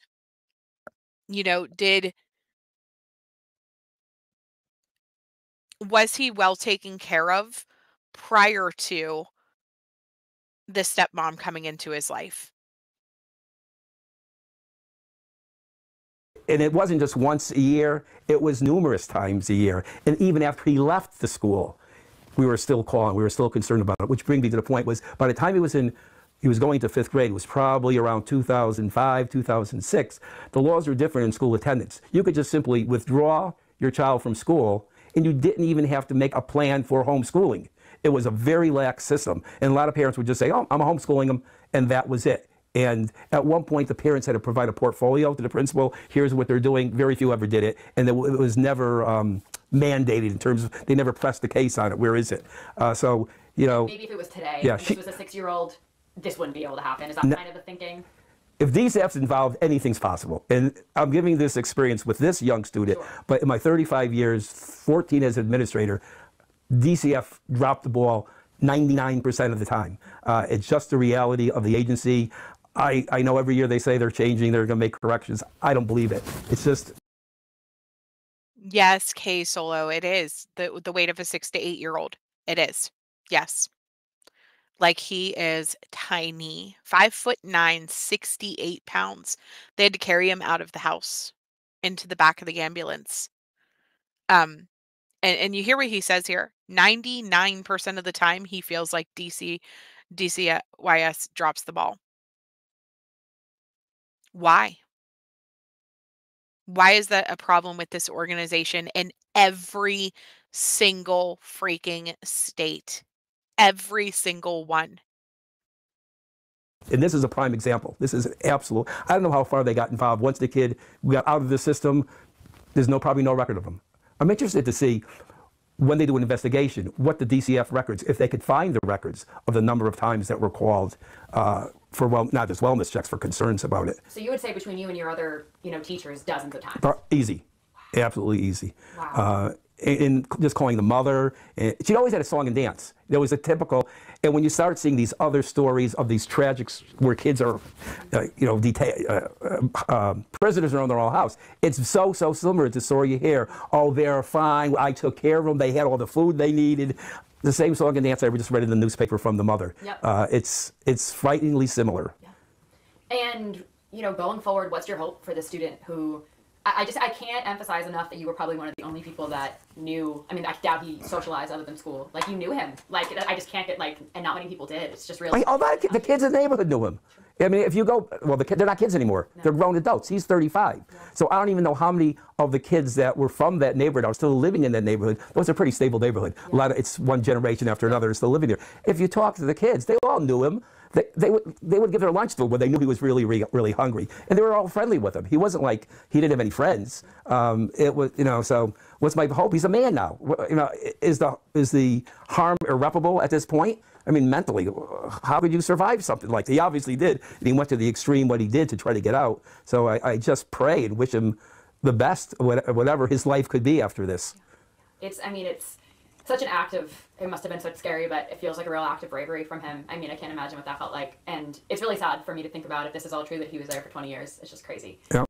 was he well taken care of prior to the stepmom coming into his life? And it wasn't just once a year, it was numerous times a year. And even after he left the school, we were still calling, we were still concerned about it, which brings me to the point was, by the time he was going to 5th grade, it was probably around 2005, 2006, the laws were different in school attendance. You could just simply withdraw your child from school, and you didn't even have to make a plan for homeschooling. It was a very lax system. And a lot of parents would just say, oh, I'm homeschooling them, and that was it. And at one point, the parents had to provide a portfolio to the principal. Here's what they're doing. Very few ever did it. And it was never mandated in terms of, they never pressed the case on it. Where is it? Maybe if it was today, yeah, this was a 6-year-old, this wouldn't be able to happen. Is that kind of the thinking? If DCF's involved, anything's possible. And I'm giving this experience with this young student, but in my 35 years, 14 as administrator, DCF dropped the ball 99% of the time. It's just the reality of the agency. I know every year they say they're changing, they're going to make corrections. I don't believe it. It's just. Yes, K Solo, it is the weight of a 6 to 8-year-old. It is. Yes. Like, he is tiny, 5'9", 68 pounds. They had to carry him out of the house into the back of the ambulance. And you hear what he says here. 99% of the time, he feels like DCYS drops the ball. Why? Why is that a problem with this organization in every single freaking state? Every single one. And this is a prime example. This is an absolute. I don't know how far they got involved. Once the kid got out of the system, there's probably no record of him. I'm interested to see, when they do an investigation, what the DCF records, if they could find the records of the number of times that were called for, not just wellness checks, for concerns about it. So you would say between you and your other, teachers, dozens of times? Easy. Absolutely easy. Wow. And just calling the mother. And she always had a song and dance. There was a typical, and when you start seeing these other stories of these tragics where kids are, prisoners are in their own house, it's so similar to the story you hear. Oh, they're fine. I took care of them. They had all the food they needed. The same song and dance I just read in the newspaper from the mother. Yep. It's frighteningly similar. Yeah. And, going forward, what's your hope for the student who, I can't emphasize enough that you were probably one of the only people that knew. I mean, I doubt he socialized other than school. Like, you knew him. Like, I just can't get, and not many people did. It's just really. The kids in the neighborhood knew him. I mean, if you go, well, they're not kids anymore. No. They're grown adults. He's 35. Yeah. So I don't even know how many of the kids that were from that neighborhood are still living in that neighborhood. Those are pretty stable neighborhood. Yeah. It's one generation after another is still living there. If you talk to the kids, they all knew him. They would give their lunch to him when they knew he was really, really hungry. And they were all friendly with him. He wasn't like he didn't have any friends. It was, so what's my hope? He's a man now. Is the harm irreparable at this point? I mean, mentally, how could you survive something like that? He obviously did. And he went to the extreme what he did to try to get out. So I just pray and wish him the best, whatever his life could be after this. It's such an act of, it must have been so scary, but it feels like a real act of bravery from him. I mean, I can't imagine what that felt like. And it's really sad for me to think about if this is all true, that he was there for 20 years. It's just crazy. Yeah.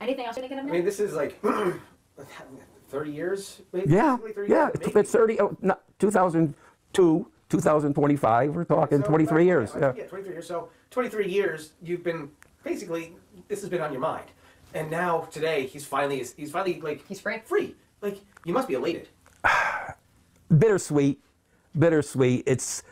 Anything else you're thinking of? I mean, this is like 30 years? Yeah, 30 yeah, years, it's 30, 2002, 2025, we're talking 23 years. Yeah. 23 years. So 23 years, you've been, basically, this has been on your mind. And now, today, he's finally like... He's free? Free. Like, you must be elated. Bittersweet. It's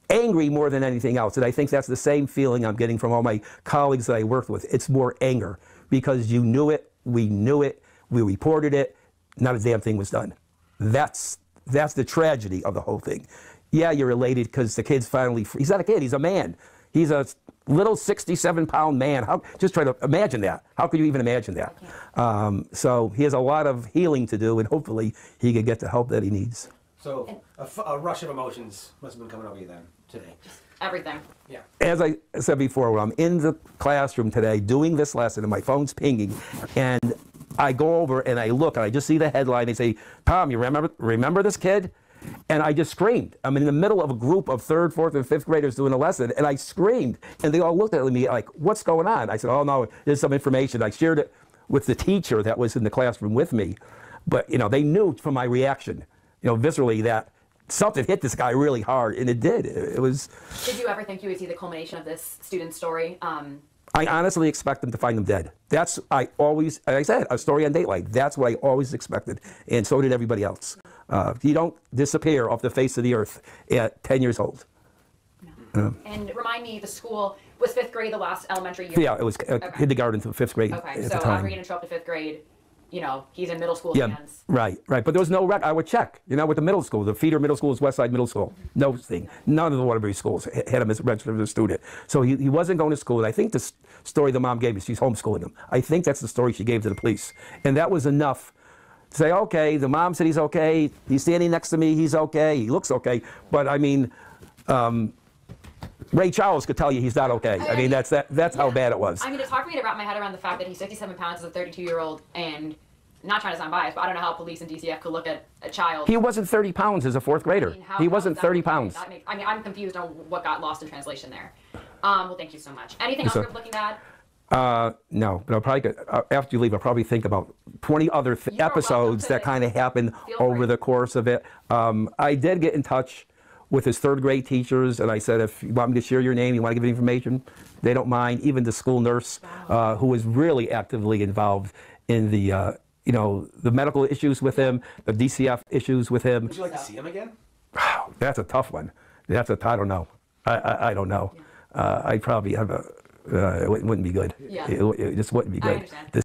angry more than anything else. And I think that's the same feeling I'm getting from all my colleagues that I worked with. It's more anger because you knew it, we knew it, we reported it, not a damn thing was done. That's the tragedy of the whole thing. Yeah, you're elated because the kid's finally free. He's not a kid, he's a man. He's a little 67-pound man. Just try to imagine that. How could you even imagine that? So he has a lot of healing to do, and hopefully he can get the help that he needs. So a rush of emotions must have been coming over you then, today. Everything. Yeah. As I said before, when I'm in the classroom today doing this lesson and my phone's pinging, and I go over and I look and I just see the headline, they say, "Tom, you remember this kid?" And I just screamed. I'm in the middle of a group of 3rd, 4th, and 5th graders doing a lesson, and I screamed. And they all looked at me like, "What's going on?" I said, "Oh, no, there's some information." I shared it with the teacher that was in the classroom with me. But, they knew from my reaction, viscerally, that something hit this guy really hard, and it did. It was... Did you ever think you would see the culmination of this student's story? I honestly expect them to find him dead. Like I said, a story on Dateline. That's what I always expected, and so did everybody else. You don't disappear off the face of the earth at 10 years old. No. And remind me, the school was 5th grade the last elementary year? Yeah, it was kindergarten to 5th grade at the so time. after he didn't show up to 5th grade, he's in middle school Yeah, hands. right. But there was no record. I would check, with the middle school. The feeder middle school is Westside Middle School. No thing. None of the Waterbury schools had him as registered as a student. So he wasn't going to school. And I think the story the mom gave me, she's homeschooling him. I think that's the story she gave to the police. And that was enough to say, okay, the mom said he's okay. He's standing next to me. He's okay. He looks okay. But I mean, Ray Charles could tell you he's not okay. I mean, that's how bad it was. I mean, it's hard for me to wrap my head around the fact that he's 57 pounds as a 32-year-old, and not trying to sound biased, but I don't know how police and DCF could look at a child. He wasn't 30 pounds as a 4th grader. He wasn't 30 pounds. I'm confused on what got lost in translation there. Well, thank you so much. Anything else you're looking at? No, but I'll probably, after you leave, I'll probably think about 20 other episodes that kind of happened over the course of it. I did get in touch with his 3rd grade teachers, and I said, if you want me to share your name, you want to give information, they don't mind. Even the school nurse, who was really actively involved in the medical issues with him, the DCF issues with him. Would you like to see him again? That's a tough one. I don't know. I don't know. I'd probably have it wouldn't be good. Yeah. It just wouldn't be I good. understand.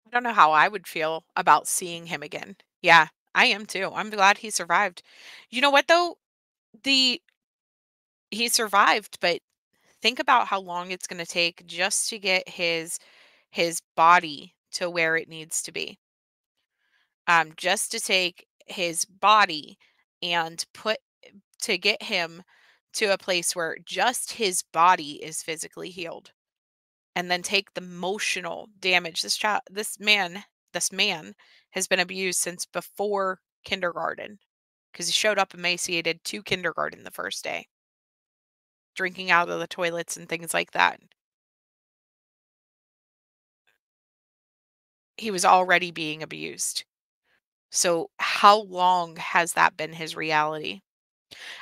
I don't know how I would feel about seeing him again. Yeah, I am too. I'm glad he survived. You know what though? He survived, but think about how long it's going to take just to get his body to where it needs to be. Just to take his body and to get him to a place where just his body is physically healed, and then take the emotional damage. This man has been abused since before kindergarten, because he showed up emaciated to kindergarten the first day, drinking out of the toilets and things like that. He was already being abused. So how long has that been his reality?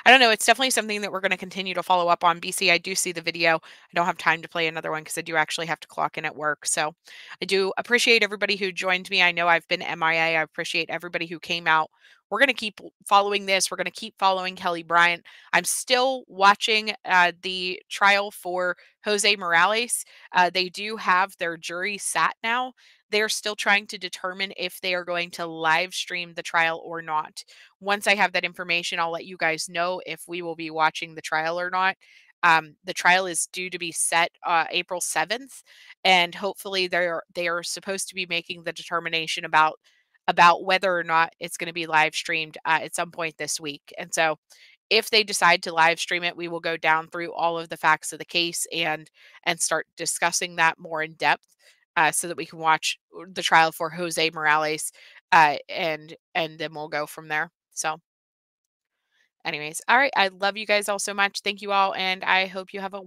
I don't know. It's definitely something that we're going to continue to follow up on. BC, I do see the video. I don't have time to play another one because I do actually have to clock in at work. So I do appreciate everybody who joined me. I know I've been MIA. I appreciate everybody who came out. We're going to keep following this. We're going to keep following Kelli Bryant. I'm still watching the trial for Jose Morales. They do have their jury sat now. They're still trying to determine if they are going to live stream the trial or not. Once I have that information, I'll let you guys know if we will be watching the trial or not. The trial is due to be set April 7th, and hopefully they are supposed to be making the determination about whether or not it's going to be live streamed at some point this week. And so if they decide to live stream it, we will go down through all of the facts of the case and start discussing that more in depth, so that we can watch the trial for Jose Morales. and then we'll go from there. So anyways, all right. I love you guys all so much. Thank you all, and I hope you have a